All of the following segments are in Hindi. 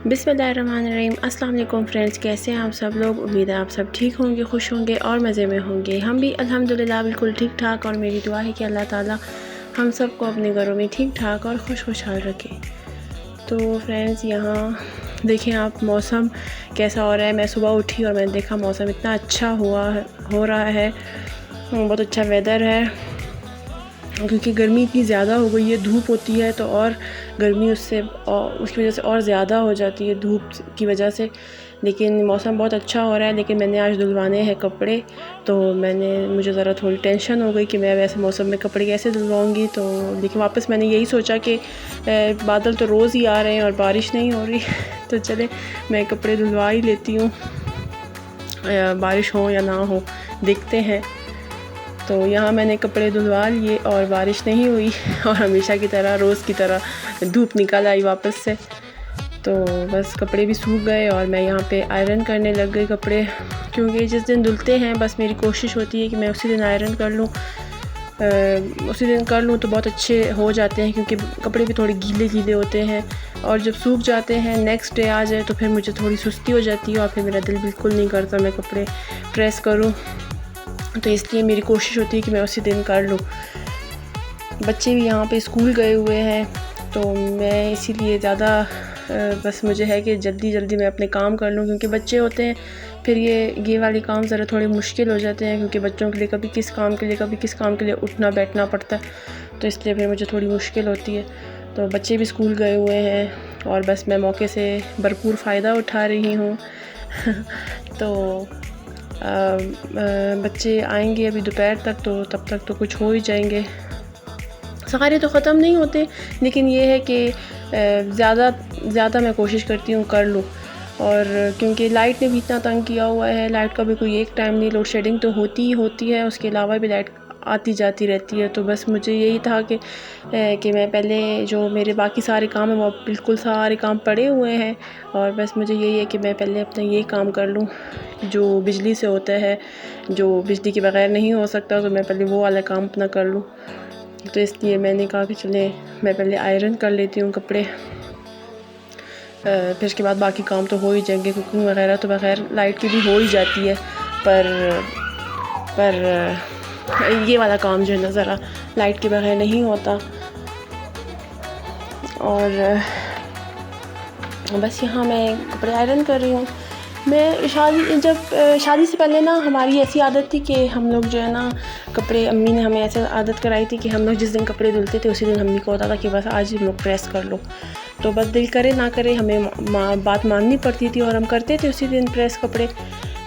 बिस्मिल्लाहिर्रहमानिर्रहीम। अस्सलाम वालेकुम फ्रेंड्स, कैसे हैं आप सब लोग। उम्मीद है आप सब ठीक होंगे, खुश होंगे और मज़े में होंगे। हम भी अल्हम्दुलिल्लाह बिल्कुल ठीक ठाक, और मेरी दुआ है कि अल्लाह ताला हम सब को अपने घरों में ठीक ठाक और खुशहाल रखे। तो फ्रेंड्स, यहाँ देखें आप मौसम कैसा हो रहा है। मैं सुबह उठी और मैंने देखा मौसम इतना अच्छा हो रहा है, बहुत अच्छा वेदर है। क्योंकि गर्मी इतनी ज़्यादा हो गई है, धूप होती है तो और गर्मी उसकी वजह से और ज़्यादा हो जाती है धूप की वजह से। लेकिन मौसम बहुत अच्छा हो रहा है। लेकिन मैंने आज धुलवाने हैं कपड़े, तो मुझे ज़रा थोड़ी टेंशन हो गई कि मैं वैसे मौसम में कपड़े कैसे धुलवाऊँगी। तो लेकिन वापस मैंने यही सोचा कि बादल तो रोज़ ही आ रहे हैं और बारिश नहीं हो रही तो चले मैं कपड़े धुलवा ही लेती हूँ, बारिश हो या ना हो देखते हैं। तो यहाँ मैंने कपड़े धुलवा लिए और बारिश नहीं हुई और हमेशा की तरह रोज़ की तरह धूप निकल आई वापस से। तो बस कपड़े भी सूख गए और मैं यहाँ पे आयरन करने लग गई कपड़े, क्योंकि जिस दिन धुलते हैं बस मेरी कोशिश होती है कि मैं उसी दिन आयरन कर लूँ। उसी दिन कर लूँ तो बहुत अच्छे हो जाते हैं, क्योंकि कपड़े भी थोड़े गीले गीले होते हैं। और जब सूख जाते हैं नेक्स्ट डे आ जाए तो फिर मुझे थोड़ी सुस्ती हो जाती है और फिर मेरा दिल बिल्कुल नहीं करता मैं कपड़े प्रेस करूँ। तो इसलिए मेरी कोशिश होती है कि मैं उसी दिन कर लूँ। बच्चे भी यहाँ पे स्कूल गए हुए हैं, तो मैं इसीलिए ज़्यादा बस मुझे है कि जल्दी जल्दी मैं अपने काम कर लूँ, क्योंकि बच्चे होते हैं फिर ये वाले काम ज़रा थोड़े मुश्किल हो जाते हैं, क्योंकि बच्चों के लिए कभी किस काम के लिए उठना बैठना पड़ता है। तो इसलिए फिर मुझे थोड़ी मुश्किल होती है। तो बच्चे भी स्कूल गए हुए हैं और बस मैं मौके से भरपूर फ़ायदा उठा रही हूँ तो बच्चे आएंगे अभी दोपहर तक, तो तब तक तो कुछ हो ही जाएंगे। सारे तो ख़त्म नहीं होते, लेकिन ये है कि ज़्यादा मैं कोशिश करती हूँ कर लूँ। और क्योंकि लाइट ने भी इतना तंग किया हुआ है, लाइट का भी कोई एक टाइम नहीं, लोड शेडिंग तो होती ही होती है, उसके अलावा भी लाइट आती जाती रहती है। तो बस मुझे यही था कि मैं पहले जो मेरे बाकी सारे काम हैं वो बिल्कुल सारे काम पड़े हुए हैं, और बस मुझे यही है कि मैं पहले अपना यही काम कर लूँ जो बिजली से होता है, जो बिजली के बगैर नहीं हो सकता। तो मैं पहले वो वाला काम अपना कर लूँ। तो इसलिए मैंने कहा कि चले मैं पहले आयरन कर लेती हूँ कपड़े, फिर उसके बाद बाकी काम तो हो ही जाएंगे। कुकिंग वगैरह तो बगैर लाइट की भी हो ही जाती है, पर ये वाला काम जो है ना ज़रा लाइट के बगैर नहीं होता। और बस यहाँ मैं कपड़े आयरन कर रही हूँ। मैं शादी से पहले ना हमारी ऐसी आदत थी कि हम लोग जो है ना कपड़े, अम्मी ने हमें ऐसे आदत कराई थी कि हम लोग जिस दिन कपड़े धुलते थे उसी दिन अम्मी को होता था कि बस आज हम लोग प्रेस कर लो। तो बस दिल करे ना करे हमें बात माननी पड़ती थी और हम करते थे उसी दिन प्रेस कपड़े।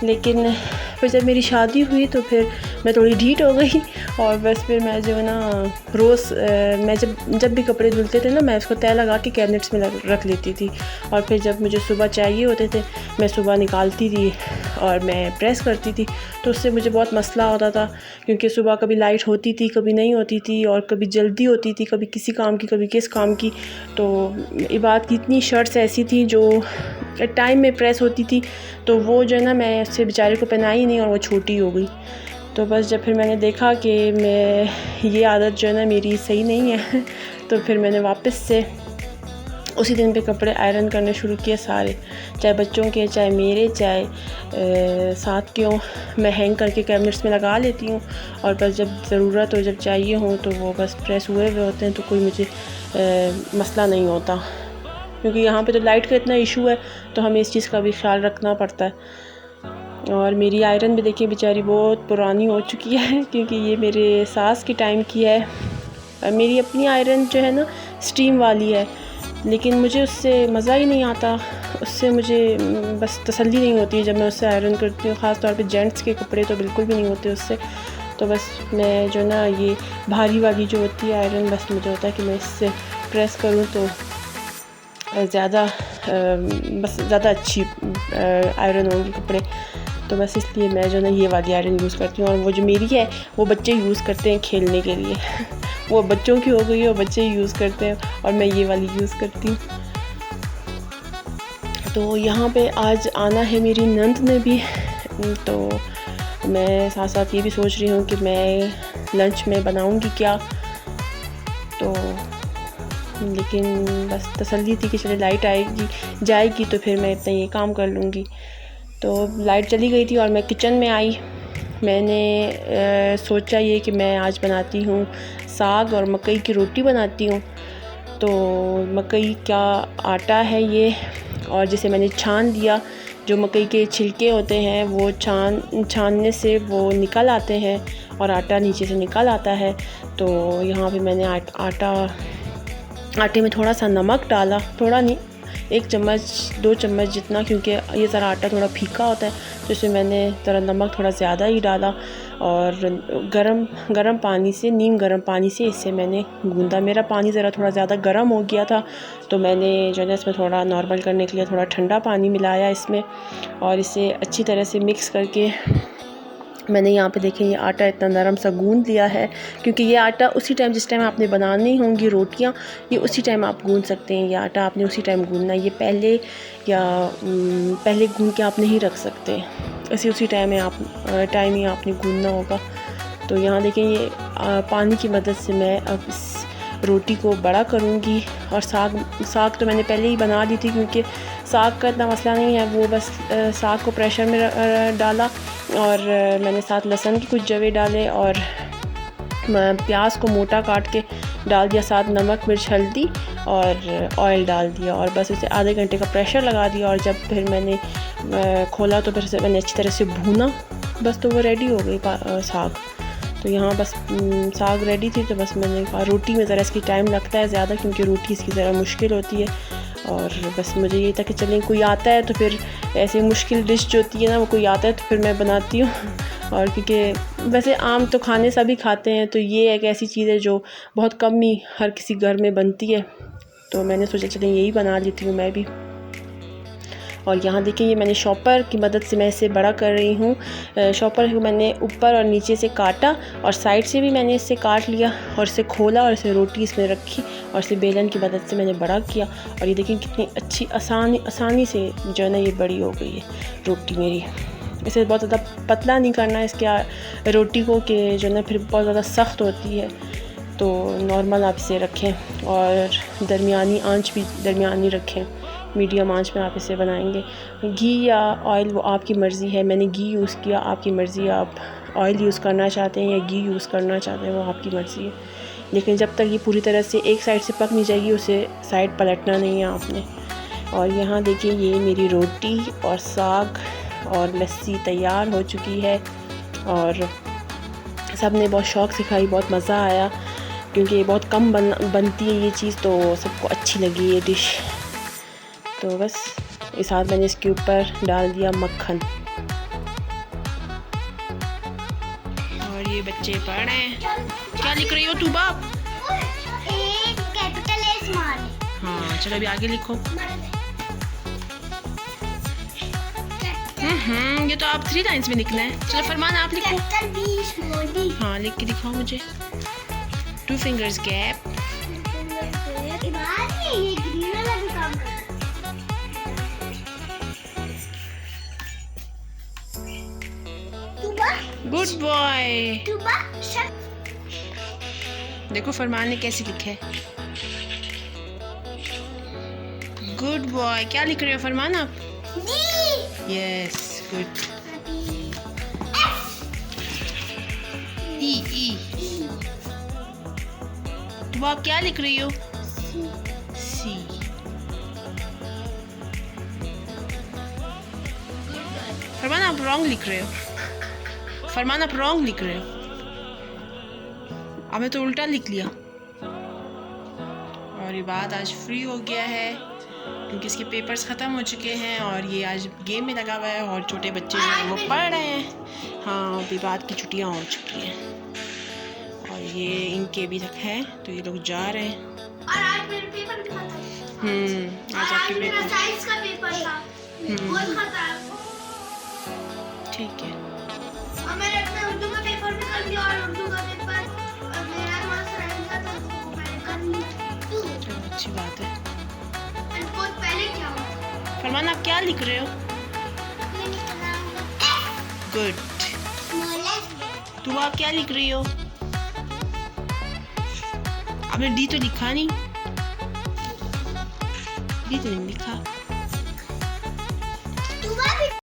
लेकिन फिर जब मेरी शादी हुई तो फिर मैं थोड़ी ढीठ हो गई, और बस फिर मैं जो है ना रोज़ मैं जब भी कपड़े धुलते थे ना मैं उसको तय लगा के कैबिनेट्स में रख लेती थी। और फिर जब मुझे सुबह चाहिए होते थे मैं सुबह निकालती थी और मैं प्रेस करती थी। तो उससे मुझे बहुत मसला होता था, क्योंकि सुबह कभी लाइट होती थी, कभी नहीं होती थी, और कभी जल्दी होती थी, कभी किसी काम की, कभी किस काम की। तो इबादत की इतनी शर्ट्स ऐसी थी जो टाइम में प्रेस होती थी, तो वो जो है ना मैं उससे बेचारे को पहनाई नहीं और वो छोटी हो गई। तो बस जब फिर मैंने देखा कि ये आदत जो है ना मेरी सही नहीं है तो फिर मैंने वापस से उसी दिन पे कपड़े आयरन करने शुरू किए सारे, चाहे बच्चों के, चाहे मेरे, चाहे साथ के हों। मैं हैंग करके कैबिनेट्स में लगा लेती हूँ, और बस जब ज़रूरत हो, जब चाहिए हो तो वो बस प्रेस हुए होते हैं, तो कोई मुझे मसला नहीं होता। क्योंकि यहाँ पे तो लाइट का इतना इशू है तो हमें इस चीज़ का भी ख्याल रखना पड़ता है। और मेरी आयरन भी देखिए बेचारी बहुत पुरानी हो चुकी है, क्योंकि ये मेरे सास के टाइम की है। मेरी अपनी आयरन जो है ना स्टीम वाली है, लेकिन मुझे उससे मज़ा ही नहीं आता, उससे मुझे बस तसल्ली नहीं होती है जब मैं उससे आयरन करती हूँ। ख़ास तौर पे जेंट्स के कपड़े तो बिल्कुल भी नहीं होते उससे। तो बस मैं जो ना ये भारी वाली जो होती है आयरन, बस मुझे होता है कि मैं इससे प्रेस करूँ तो ज़्यादा अच्छी आयरन होंगे कपड़े। तो बस इसलिए मैं जो ना ये वाली आयरन यूज़ करती हूँ। और वो जो मेरी है वो बच्चे यूज़ करते हैं खेलने के लिए वो बच्चों की हो गई है, वो बच्चे यूज़ करते हैं, और मैं ये वाली यूज़ करती हूँ। तो यहाँ पे आज आना है मेरी नंद ने भी, तो मैं साथ साथ ये भी सोच रही हूँ कि मैं लंच में बनाऊँगी क्या। तो लेकिन बस तसल्ली थी कि चले लाइट आएगी जाएगी तो फिर मैं इतना ये काम कर लूँगी। तो लाइट चली गई थी और मैं किचन में आई। मैंने सोचा ये कि मैं आज बनाती हूँ साग और मकई की रोटी बनाती हूँ। तो मकई का आटा है ये, और जिसे मैंने छान दिया। जो मकई के छिलके होते हैं वो छानने से वो निकल आते हैं और आटा नीचे से निकल आता है। तो यहाँ पे मैंने आटे में थोड़ा सा नमक डाला, थोड़ा नहीं 1 चम्मच 2 चम्मच जितना, क्योंकि ये ज़रा आटा थोड़ा फीका होता है तो इसमें मैंने ज़रा नमक थोड़ा ज़्यादा ही डाला। और गरम पानी से, नीम गरम पानी से इसे मैंने गूंदा। मेरा पानी ज़रा थोड़ा ज़्यादा गर्म हो गया था तो मैंने जो है इसमें थोड़ा नॉर्मल करने के लिए थोड़ा ठंडा पानी मिलाया इसमें, और इसे अच्छी तरह से मिक्स करके मैंने यहाँ पे देखें ये आटा इतना नरम सा गूंद लिया है। क्योंकि ये आटा उसी टाइम, जिस टाइम आपने बनानी होंगी रोटियाँ, ये उसी टाइम आप गूंद सकते हैं। ये आटा आपने उसी टाइम गूंदना, ये पहले गूंद के आप नहीं रख सकते, उसी टाइम में ही आपने गूंदना होगा। तो यहाँ देखें ये पानी की मदद से मैं अब इस रोटी को बड़ा करूँगी। और साग तो मैंने पहले ही बना दी थी, क्योंकि साग का इतना मसला नहीं है। वो बस साग को प्रेशर में डाला और मैंने साथ लहसुन के कुछ जवे डाले और प्याज को मोटा काट के डाल दिया, साथ नमक मिर्च हल्दी और ऑयल डाल दिया, और बस उसे आधे घंटे का प्रेशर लगा दिया। और जब फिर मैंने खोला तो फिर से मैंने अच्छी तरह से भूना, बस तो वो रेडी हो गई साग। तो यहाँ बस साग रेडी थी। तो बस मैंने कहा रोटी में ज़रा इसकी टाइम लगता है ज़्यादा, क्योंकि रोटी इसकी ज़रा मुश्किल होती है। और बस मुझे ये था कि चलें कोई आता है तो फिर ऐसे मुश्किल डिश जो होती है ना, वो कोई आता है तो फिर मैं बनाती हूँ। और क्योंकि वैसे आम तो खाने सभी खाते हैं, तो ये एक ऐसी चीज़ है जो बहुत कम ही हर किसी घर में बनती है। तो मैंने सोचा चलें यही बना लेती हूँ मैं भी। और यहाँ देखिए ये मैंने शॉपर की मदद से मैं इसे बड़ा कर रही हूँ। शॉपर को मैंने ऊपर और नीचे से काटा और साइड से भी मैंने इसे काट लिया और इसे खोला और इसे रोटी इसमें रखी और इसे बेलन की मदद से मैंने बड़ा किया। और ये देखिए कितनी अच्छी आसानी से जो है ना ये बड़ी हो गई है रोटी मेरी। इसे बहुत ज़्यादा पतला नहीं करना है इसके रोटी को, कि जो है ना फिर बहुत ज़्यादा सख्त होती है। तो नॉर्मल आप इसे रखें और दरमियानी आंच भी दरमियानी रखें, मीडियम आंच में आप इसे बनाएंगे। घी या ऑयल वो आपकी मर्ज़ी है। मैंने घी यूज़ किया, आपकी मर्ज़ी, आप ऑयल यूज़ करना चाहते हैं या घी यूज़ करना चाहते हैं वो आपकी मर्ज़ी है। लेकिन जब तक ये पूरी तरह से एक साइड से पक नहीं जाएगी उसे साइड पलटना नहीं है आपने। और यहाँ देखिए ये मेरी रोटी और साग और लस्सी तैयार हो चुकी है। और सब ने बहुत शौक़ से खाई, बहुत मज़ा आया, क्योंकि ये बहुत कम बनती है ये चीज़, तो सबको अच्छी लगी ये डिश। तो बस इस साथ मैंने इसके ऊपर डाल दिया मक्खन। और ये बच्चे पढ़ रहे हैं। क्या लिख रही हो तू बाप? Capital A small. हाँ चलो अभी आगे लिखो। ये तो आप 3 लाइन्स में लिखना है। चलो फरमान आप लिखो। हाँ लिख के दिखाओ मुझे। 2 fingers gap। Good boy. देखो फरमान ने कैसे लिखा है। Good boy. क्या लिख रहे हो फरमान आप? Yes good. ई तो आप क्या लिख रही हो? सी। फरमान आप रॉन्ग लिख रहे हो। फरमान आप रॉन्ग लिख रहे हो। आपने तो उल्टा लिख लिया। और ये बात आज फ्री हो गया है क्योंकि इसके पेपर्स ख़त्म हो चुके हैं और ये आज गेम में लगा हुआ है और छोटे बच्चे जो हैं वो पढ़ रहे हैं। हाँ अभी बात की छुट्टियाँ हो चुकी हैं और ये इनके भी तक है तो ये लोग जा रहे हैं। और आज मेरे पेपर भी खत्म। आज आपके पेपर साइंस का पेपर था बहुत खत्म। ठीक है। और मैंने अपना उर्दू का पेपर भी कर दिया और उर्दू का पेपर और मेरा थोड़ा सा रह गया था तो मैंने कर लिया। चलो अच्छी बात है। बहुत पहले क्या हुआ? फरमान आप क्या लिख रहे हो? गुड। तुम आप क्या लिख रही हो? आपने डी तो लिखा नहीं। ये तो नहीं लिखा।